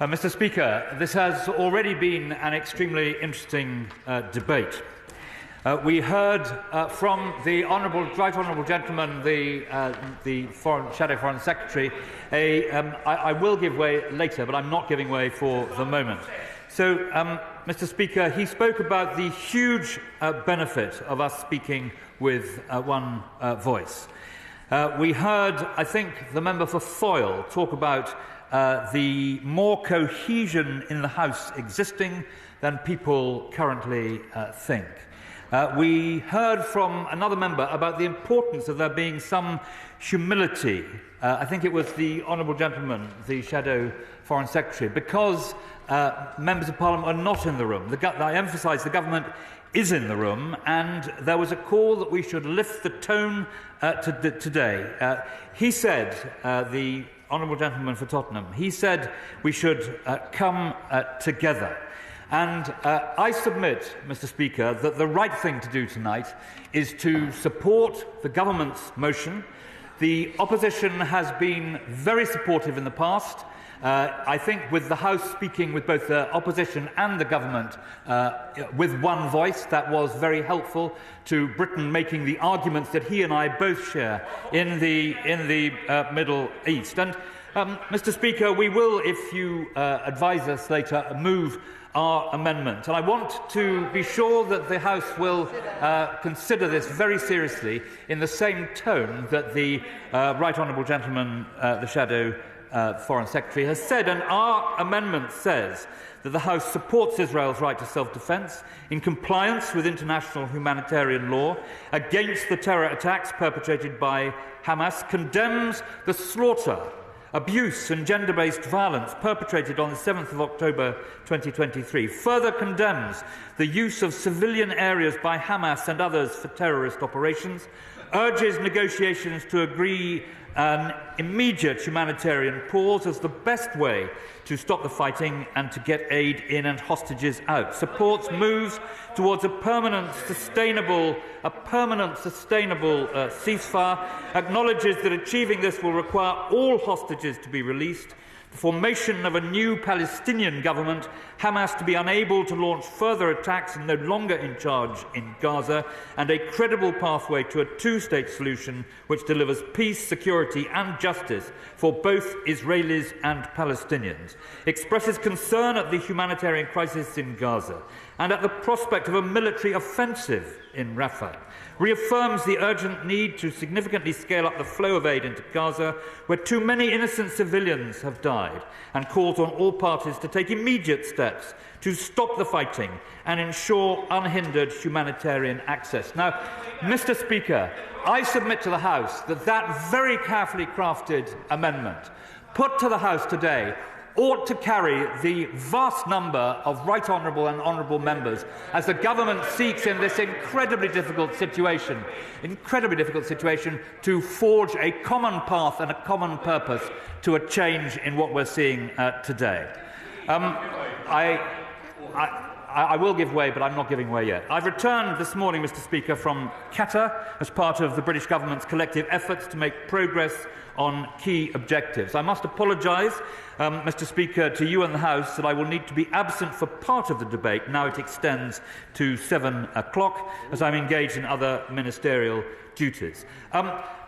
Mr. Speaker, this has already been an extremely interesting debate. We heard from the Right Honourable Gentleman, the Shadow Foreign Secretary. I will give way later, but I'm not giving way for the moment. So, Mr. Speaker, he spoke about the huge benefit of us speaking with one voice. We heard, I think, the member for Foyle talk about the more cohesion in the House existing than people currently think. We heard from another member about the importance of there being some humility. I think it was the Honourable Gentleman, the Shadow Foreign Secretary, because members of Parliament are not in the room. I emphasise the government is in the room, and there was a call that we should lift the tone today. He said, the Honourable Gentleman for Tottenham, he said we should come together. And I submit, Mr. Speaker, that the right thing to do tonight is to support the government's motion. The opposition has been very supportive in the past. I think with the House speaking with both the opposition and the government with one voice, that was very helpful to Britain making the arguments that he and I both share in the Middle East. And Mr. Speaker, we will, if you advise us later, move our amendment. And I want to be sure that the House will consider this very seriously in the same tone that the Right Honourable Gentleman, the Shadow Foreign Secretary, has said. And our amendment says that the House supports Israel's right to self-defence in compliance with international humanitarian law, against the terror attacks perpetrated by Hamas, condemns the slaughter, abuse and gender-based violence perpetrated on the 7th of October 2023, further condemns the use of civilian areas by Hamas and others for terrorist operations, urges negotiations to agree an immediate humanitarian pause as the best way to stop the fighting and to get aid in and hostages out, supports moves towards a permanent, sustainable ceasefire, acknowledges that achieving this will require all hostages to be released, the formation of a new Palestinian government, Hamas to be unable to launch further attacks and no longer in charge in Gaza, and a credible pathway to a two-state solution which delivers peace, security and justice for both Israelis and Palestinians, expresses concern at the humanitarian crisis in Gaza and at the prospect of a military offensive in Rafah, reaffirms the urgent need to significantly scale up the flow of aid into Gaza, where too many innocent civilians have died, and calls on all parties to take immediate steps to stop the fighting and ensure unhindered humanitarian access. Now, Mr. Speaker, I submit to the House that that very carefully crafted amendment put to the House today ought to carry the vast number of right honourable and honourable members as the government seeks in this incredibly difficult situation to forge a common path and a common purpose to a change in what we're seeing today. I will give way, but I'm not giving way yet. I've returned this morning, Mr. Speaker, from Qatar as part of the British government's collective efforts to make progress on key objectives. I must apologise, Mr. Speaker, to you and the House that I will need to be absent for part of the debate. Now it extends to 7 o'clock as I'm engaged in other ministerial duties.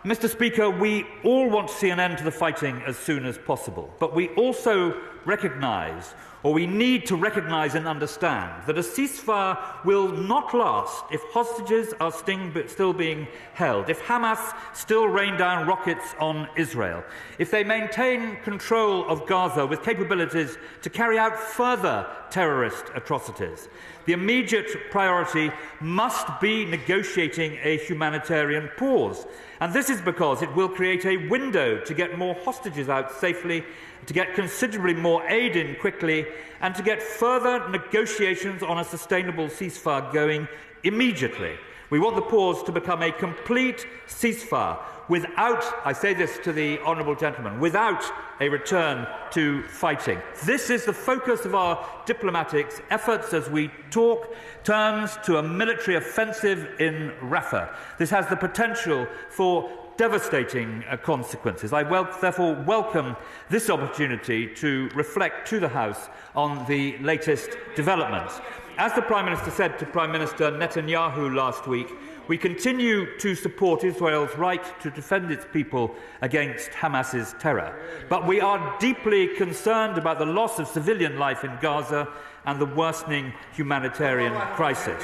Mr. Speaker, we all want to see an end to the fighting as soon as possible, but we also recognise, or we need to recognise and understand, that a ceasefire will not last if hostages are still being held, if Hamas still rain down rockets on Israel, if they maintain control of Gaza with capabilities to carry out further terrorist atrocities. The immediate priority must be negotiating a humanitarian pause. And this is because it will create a window to get more hostages out safely, to get considerably more aid in quickly, and to get further negotiations on a sustainable ceasefire going immediately. We want the pause to become a complete ceasefire without, I say this to the Honourable Gentleman, without a return to fighting. This is the focus of our diplomatic efforts as we talk turns to a military offensive in Rafah. This has the potential for devastating consequences. I therefore welcome this opportunity to reflect to the House on the latest developments. As the Prime Minister said to Prime Minister Netanyahu last week, we continue to support Israel's right to defend its people against Hamas's terror. But we are deeply concerned about the loss of civilian life in Gaza and the worsening humanitarian crisis.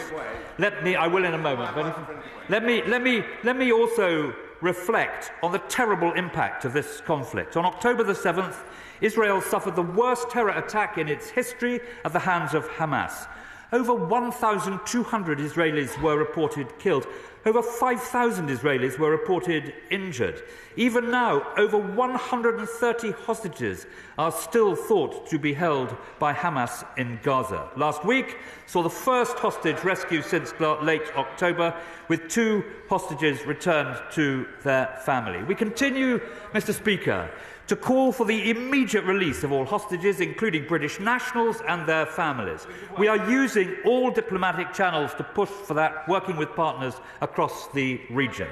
I will in a moment, but let me also reflect on the terrible impact of this conflict. On October the 7th, Israel suffered the worst terror attack in its history at the hands of Hamas. Over 1,200 Israelis were reported killed. Over 5,000 Israelis were reported injured. Even now, over 130 hostages are still thought to be held by Hamas in Gaza. Last week saw the first hostage rescue since late October, with 2 hostages returned to their family. We continue, Mr. Speaker, to call for the immediate release of all hostages, including British nationals and their families. We are using all diplomatic channels to push for that, working with partners across the region.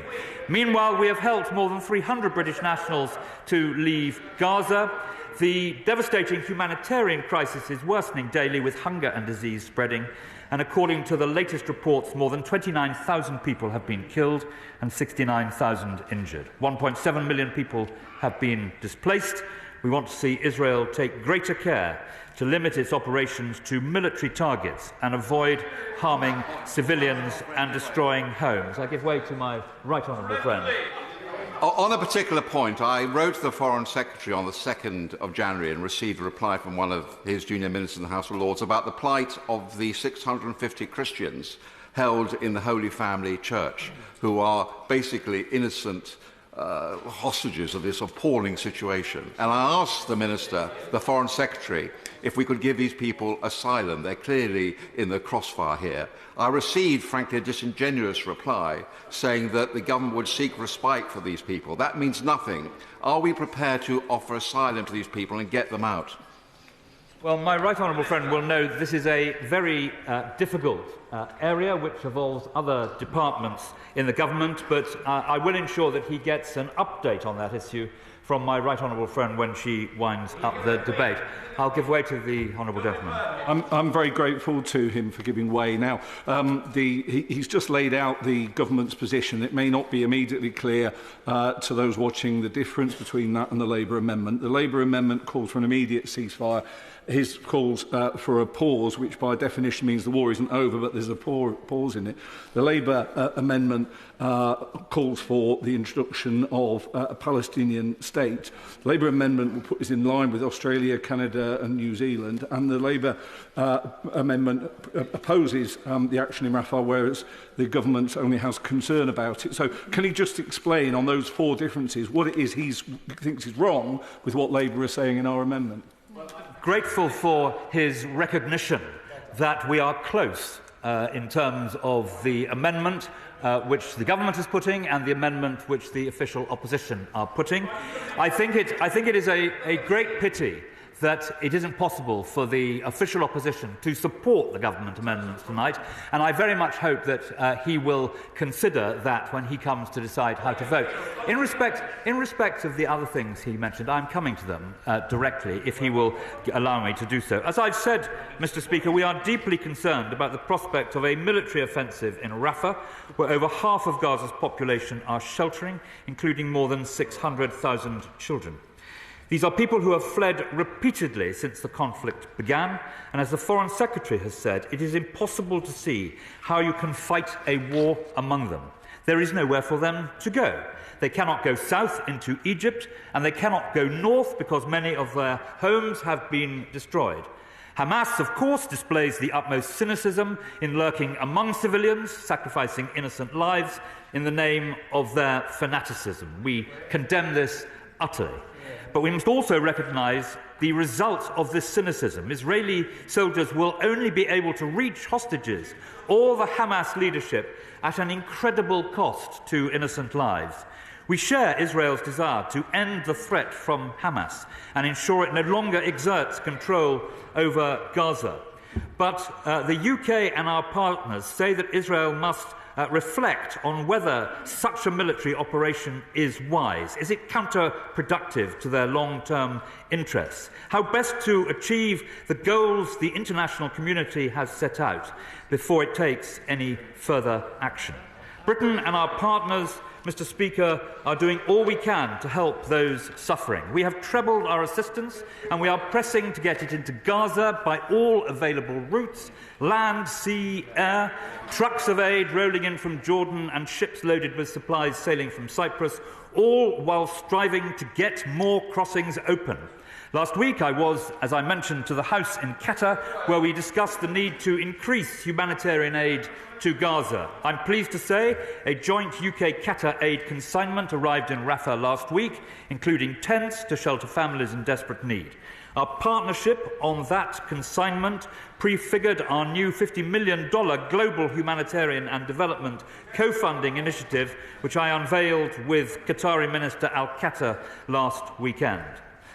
Meanwhile, we have helped more than 300 British nationals to leave Gaza. The devastating humanitarian crisis is worsening daily, with hunger and disease spreading. And according to the latest reports, more than 29,000 people have been killed and 69,000 injured. 1.7 million people have been displaced. We want to see Israel take greater care to limit its operations to military targets and avoid harming civilians and destroying homes. I give way to my right honourable friend. On a particular point, I wrote to the Foreign Secretary on the 2nd of January and received a reply from one of his junior ministers in the House of Lords about the plight of the 650 Christians held in the Holy Family Church, who are basically innocent hostages of this appalling situation. And I asked the Minister, the Foreign Secretary, if we could give these people asylum. They're clearly in the crossfire here. I received, frankly, a disingenuous reply saying that the government would seek respite for these people. That means nothing. Are we prepared to offer asylum to these people and get them out? Well, my right honourable friend will know that this is a very difficult area which involves other departments in the government, but I will ensure that he gets an update on that issue from my right honourable friend when she winds up the debate. I'll give way to the honourable gentleman. I'm very grateful to him for giving way. Now, he's just laid out the government's position. It may not be immediately clear to those watching the difference between that and the Labour amendment. The Labour amendment calls for an immediate ceasefire. His calls for a pause, which by definition means the war isn't over, but there's a pause in it. The Labour amendment calls for the introduction of a Palestinian state. The Labour amendment will put us in line with Australia, Canada and New Zealand, and the Labour amendment opposes the action in Rafah, whereas the government only has concern about it. So can he just explain on those 4 differences what it is he thinks is wrong with what Labour is saying in our amendment? Grateful for his recognition that we are close in terms of the amendment which the government is putting and the amendment which the official opposition are putting. I think it is a great pity that it isn't possible for the official opposition to support the government amendments tonight, and I very much hope that he will consider that when he comes to decide how to vote. In respect of the other things he mentioned, I'm coming to them directly, if he will allow me to do so. As I've said, Mr. Speaker, we are deeply concerned about the prospect of a military offensive in Rafah, where over half of Gaza's population are sheltering, including more than 600,000 children. These are people who have fled repeatedly since the conflict began, and as the Foreign Secretary has said, it is impossible to see how you can fight a war among them. There is nowhere for them to go. They cannot go south into Egypt, and they cannot go north because many of their homes have been destroyed. Hamas, of course, displays the utmost cynicism in lurking among civilians, sacrificing innocent lives in the name of their fanaticism. We condemn this utterly. But we must also recognise the result of this cynicism. Israeli soldiers will only be able to reach hostages or the Hamas leadership at an incredible cost to innocent lives. We share Israel's desire to end the threat from Hamas and ensure it no longer exerts control over Gaza. But the UK and our partners say that Israel must reflect on whether such a military operation is wise? Is it counterproductive to their long-term interests? How best to achieve the goals the international community has set out before it takes any further action? Britain and our partners, Mr. Speaker, are doing all we can to help those suffering. We have trebled our assistance and we are pressing to get it into Gaza by all available routes: land, sea, air, trucks of aid rolling in from Jordan and ships loaded with supplies sailing from Cyprus, all while striving to get more crossings open. Last week I was, as I mentioned, to the House in Qatar, where we discussed the need to increase humanitarian aid to Gaza. I'm pleased to say a joint UK-Qatar aid consignment arrived in Rafah last week, including tents to shelter families in desperate need. Our partnership on that consignment prefigured our new $50 million global humanitarian and development co-funding initiative, which I unveiled with Qatari Minister Al-Qatar last weekend.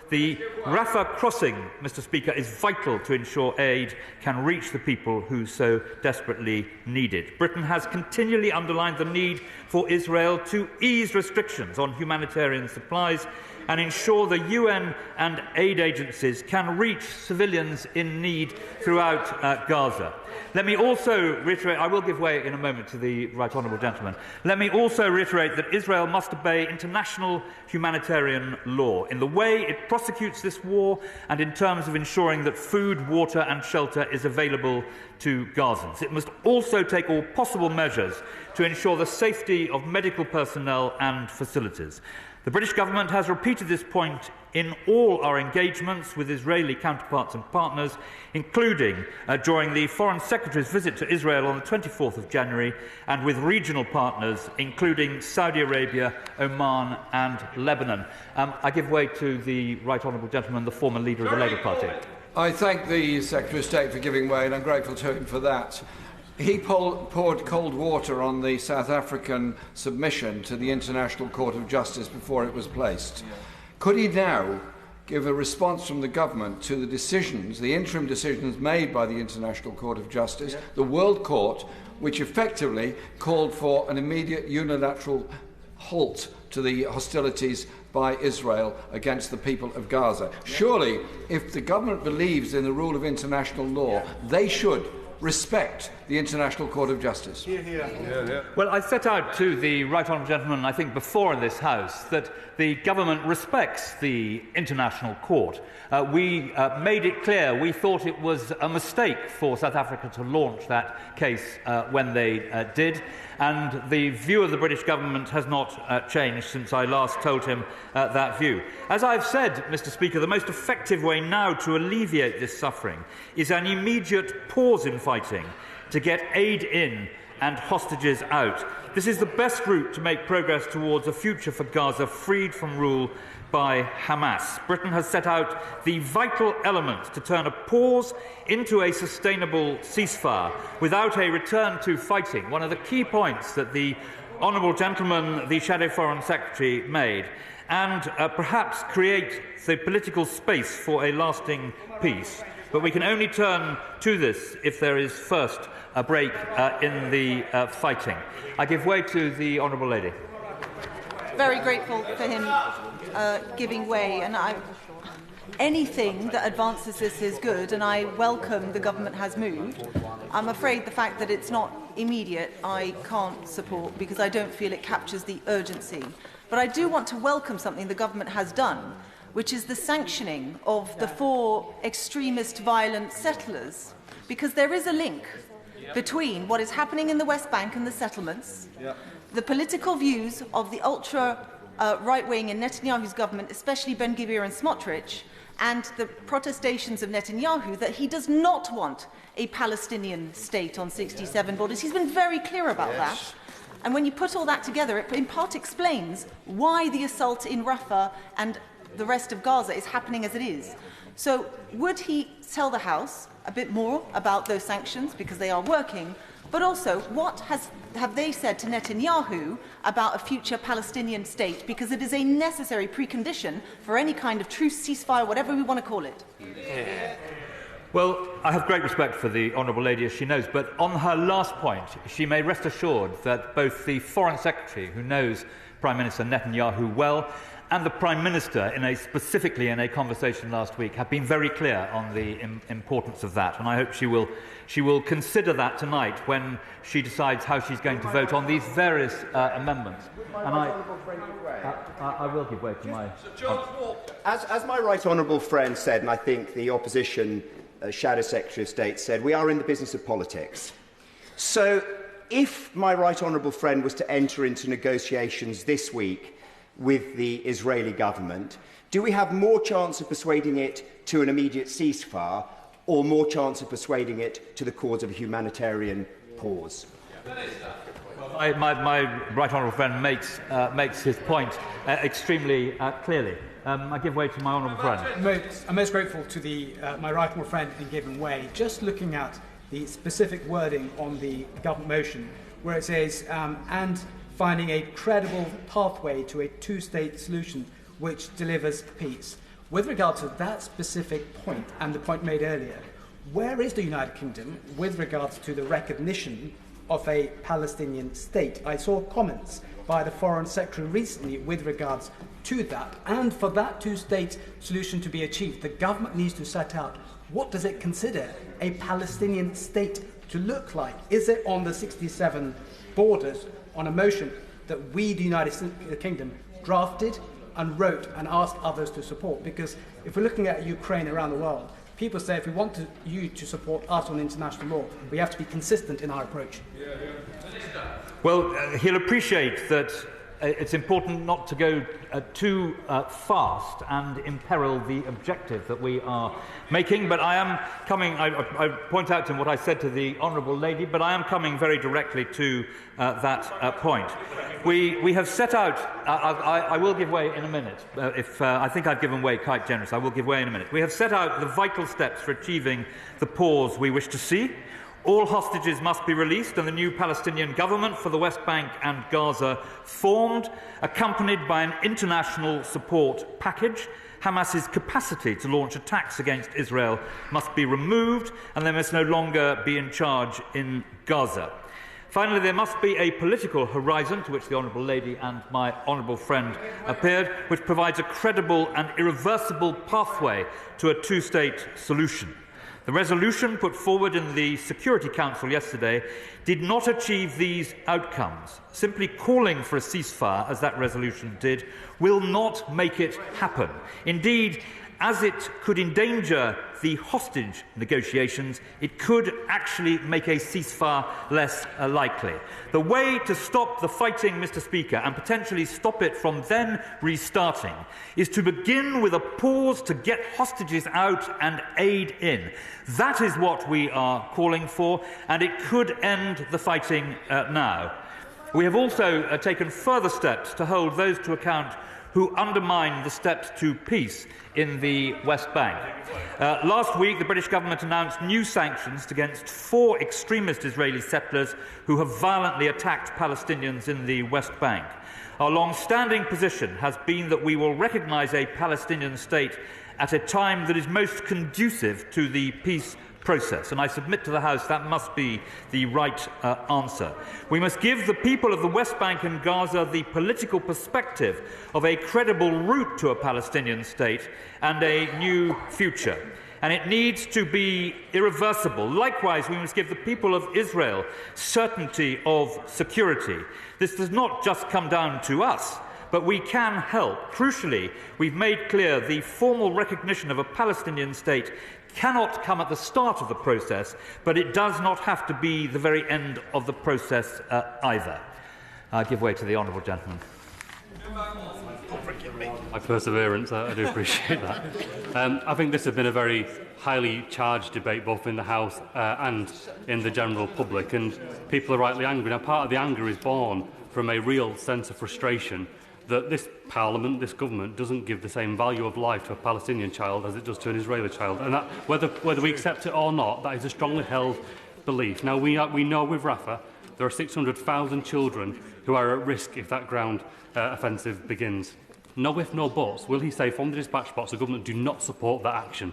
The Rafah crossing, Mr. Speaker, is vital to ensure aid can reach the people who so desperately need it. Britain has continually underlined the need for Israel to ease restrictions on humanitarian supplies and ensure the UN and aid agencies can reach civilians in need throughout Gaza. Let me also reiterate, I will give way in a moment to the Right Honourable Gentleman. Let me also reiterate that Israel must obey international humanitarian law in the way it prosecutes this war and in terms of ensuring that food, water and shelter is available to Gazans. It must also take all possible measures to ensure the safety of medical personnel and facilities. The British government has repeated this point in all our engagements with Israeli counterparts and partners, including during the Foreign Secretary's visit to Israel on the 24th of January, and with regional partners, including Saudi Arabia, Oman and Lebanon. I give way to the Right Honourable Gentleman, the former leader of the Labour Party. I thank the Secretary of State for giving way, and I'm grateful to him for that. He poured cold water on the South African submission to the International Court of Justice before it was placed. Could he now give a response from the government to the decisions, the interim decisions made by the International Court of Justice, the World Court, which effectively called for an immediate unilateral halt to the hostilities by Israel against the people of Gaza? Surely, if the government believes in the rule of international law, they should respect the International Court of Justice. Well, I set out to the Right Honourable Gentleman, I think, before in this House, that the government respects the International Court. We made it clear we thought it was a mistake for South Africa to launch that case when they did, and the view of the British government has not changed since I last told him that view. As I've said, Mr. Speaker, the most effective way now to alleviate this suffering is an immediate pause in fighting to get aid in and hostages out. This is the best route to make progress towards a future for Gaza freed from rule by Hamas. Britain has set out the vital elements to turn a pause into a sustainable ceasefire without a return to fighting, one of the key points that the Honourable Gentleman, the Shadow Foreign Secretary, made, and perhaps create the political space for a lasting peace. But we can only turn to this if there is first a break in the fighting. I give way to the Honourable Lady. Very grateful for him giving way, and anything that advances this is good, and I welcome the government has moved. I'm afraid the fact that it's not immediate I can't support because I don't feel it captures the urgency. But I do want to welcome something the government has done, which is the sanctioning of the 4 extremist violent settlers, because there is a link between what is happening in the West Bank and the settlements, the political views of the ultra-right-wing in Netanyahu's government, especially Ben-Gvir and Smotrich, and the protestations of Netanyahu that he does not want a Palestinian state on 67 borders. He's been very clear about that. And when you put all that together, it in part explains why the assault in Rafah and the rest of Gaza is happening as it is. So would he tell the House a bit more about those sanctions, because they are working, but also what have they said to Netanyahu about a future Palestinian state, because it is a necessary precondition for any kind of truce, ceasefire, whatever we want to call it. Well, I have great respect for the Honourable Lady, as she knows, but on her last point, she may rest assured that both the Foreign Secretary, who knows Prime Minister Netanyahu well, and the Prime Minister, specifically in a conversation last week, have been very clear on the importance of that. And I hope she will consider that tonight when she decides how she's going to vote on these various amendments. And I will give way to my... As my right honourable friend said, and I think the opposition Shadow Secretary of State said, we are in the business of politics. So if my right honourable friend was to enter into negotiations this week with the Israeli government, do we have more chance of persuading it to an immediate ceasefire or more chance of persuading it to the cause of a humanitarian pause? Well, my right honourable friend makes his point extremely clearly. I give way to my honourable friend. I'm most grateful to my right honourable friend in giving way. Just looking at the specific wording on the government motion, where it says, and finding a credible pathway to a two-state solution which delivers peace. With regard to that specific point and the point made earlier, where is the United Kingdom with regards to the recognition of a Palestinian state? I saw comments by the Foreign Secretary recently with regards to that. And for that two-state solution to be achieved, the government needs to set out what does it consider a Palestinian state to look like. Is it on the 67 borders on a motion that we, the United Kingdom, drafted and wrote and asked others to support? Because if we're looking at Ukraine around the world, people say if we want you to support us on international law, we have to be consistent in our approach. Well, he'll appreciate that it's important not to go too fast and imperil the objective that we are making. But I am coming, I point out to him what I said to the Honourable Lady, but I am coming very directly to that point. We have set out, I will give way in a minute. I think I've given way quite generous, I will give way in a minute. We have set out the vital steps for achieving the pause we wish to see. All hostages must be released and the new Palestinian government for the West Bank and Gaza formed, accompanied by an international support package. Hamas's capacity to launch attacks against Israel must be removed and they must no longer be in charge in Gaza. Finally, there must be a political horizon, to which the Honourable Lady and my honourable friend appeared, which provides a credible and irreversible pathway to a two-state solution. The resolution put forward in the Security Council yesterday did not achieve these outcomes. Simply calling for a ceasefire, as that resolution did, will not make it happen. Indeed, as it could endanger the hostage negotiations, it could actually make a ceasefire less likely. The way to stop the fighting, Mr. Speaker, and potentially stop it from then restarting, is to begin with a pause to get hostages out and aid in. That is what we are calling for, and it could end the fighting now. We have also taken further steps to hold those to account who undermine the steps to peace in the West Bank. Last week, the British government announced new sanctions against 4 extremist Israeli settlers who have violently attacked Palestinians in the West Bank. Our long-standing position has been that we will recognise a Palestinian state at a time that is most conducive to the peace process, and I submit to the House that must be the right answer. We must give the people of the West Bank and Gaza the political perspective of a credible route to a Palestinian state and a new future. And it needs to be irreversible. Likewise, we must give the people of Israel certainty of security. This does not just come down to us, but we can help. Crucially, we've made clear the formal recognition of a Palestinian state cannot come at the start of the process, but it does not have to be the very end of the process either. I give way to the honourable gentleman. My perseverance, I do appreciate that. I think this has been a very highly charged debate, both in the House and in the general public, and people are rightly angry. Now, part of the anger is born from a real sense of frustration that this Parliament, this government, doesn't give the same value of life to a Palestinian child as it does to an Israeli child. And that, whether we accept it or not, that is a strongly held belief. Now, we know with Rafah there are 600,000 children who are at risk if that ground offensive begins. No if, no buts. Will he say from the dispatch box the government do not support that action?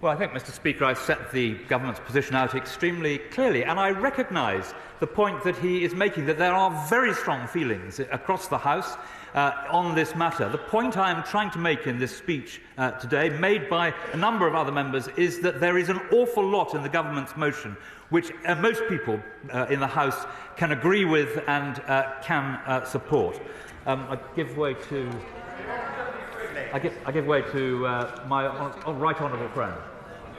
Well, I think, Mr. Speaker, I've set the government's position out extremely clearly, and I recognise the point that he is making, that there are very strong feelings across the House on this matter. The point I am trying to make in this speech today, made by a number of other members, is that there is an awful lot in the government's motion which most people in the House can agree with and can support. I give way to my right honourable friend.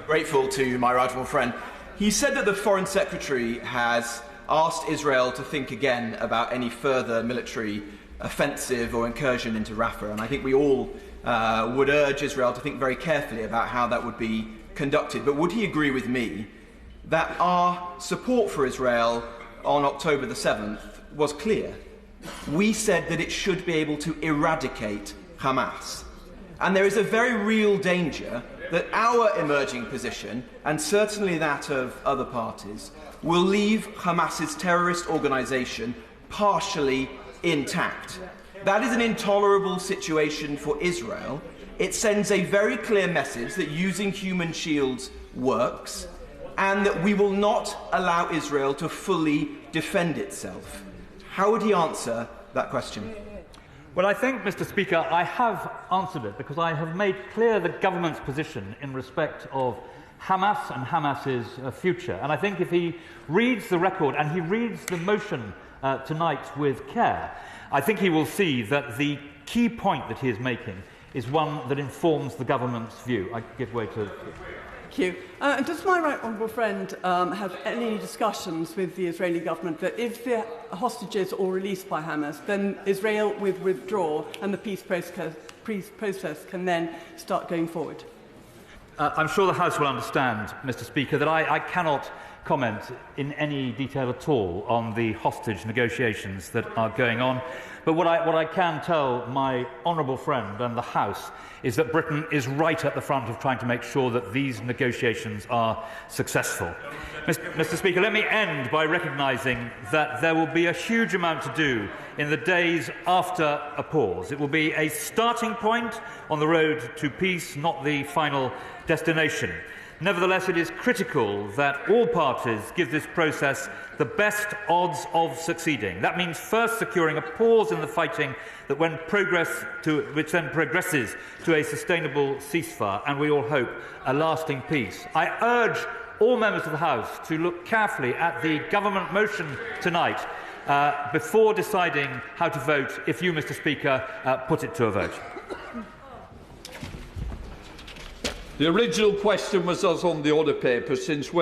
Grateful to my right honourable friend. He said that the Foreign Secretary has asked Israel to think again about any further military offensive or incursion into Rafah, and I think we all would urge Israel to think very carefully about how that would be conducted. But would he agree with me that our support for Israel on October the 7th was clear? We said that it should be able to eradicate Hamas. And there is a very real danger that our emerging position, and certainly that of other parties, will leave Hamas's terrorist organisation partially intact. That is an intolerable situation for Israel. It sends a very clear message that using human shields works, and that we will not allow Israel to fully defend itself. How would he answer that question? Well, I think, Mr. Speaker, I have answered it because I have made clear the government's position in respect of Hamas and Hamas's future. And I think if he reads the record and he reads the motion tonight with care, I think he will see that the key point that he is making is one that informs the government's view. I give way to... Thank you. Does my right honourable friend have any discussions with the Israeli government that if the hostages are released by Hamas, then Israel will withdraw and the peace process can then start going forward? I'm sure the House will understand, Mr. Speaker, that I cannot comment in any detail at all on the hostage negotiations that are going on. But what I can tell my honourable friend and the House is that Britain is right at the front of trying to make sure that these negotiations are successful. Mr. Speaker, let me end by recognising that there will be a huge amount to do in the days after a pause. It will be a starting point on the road to peace, not the final destination. Nevertheless, it is critical that all parties give this process the best odds of succeeding. That means first securing a pause in the fighting which then progresses to a sustainable ceasefire, and we all hope a lasting peace. I urge all members of the House to look carefully at the government motion tonight before deciding how to vote if you, Mr. Speaker, put it to a vote. The original question was us on the order paper. Since when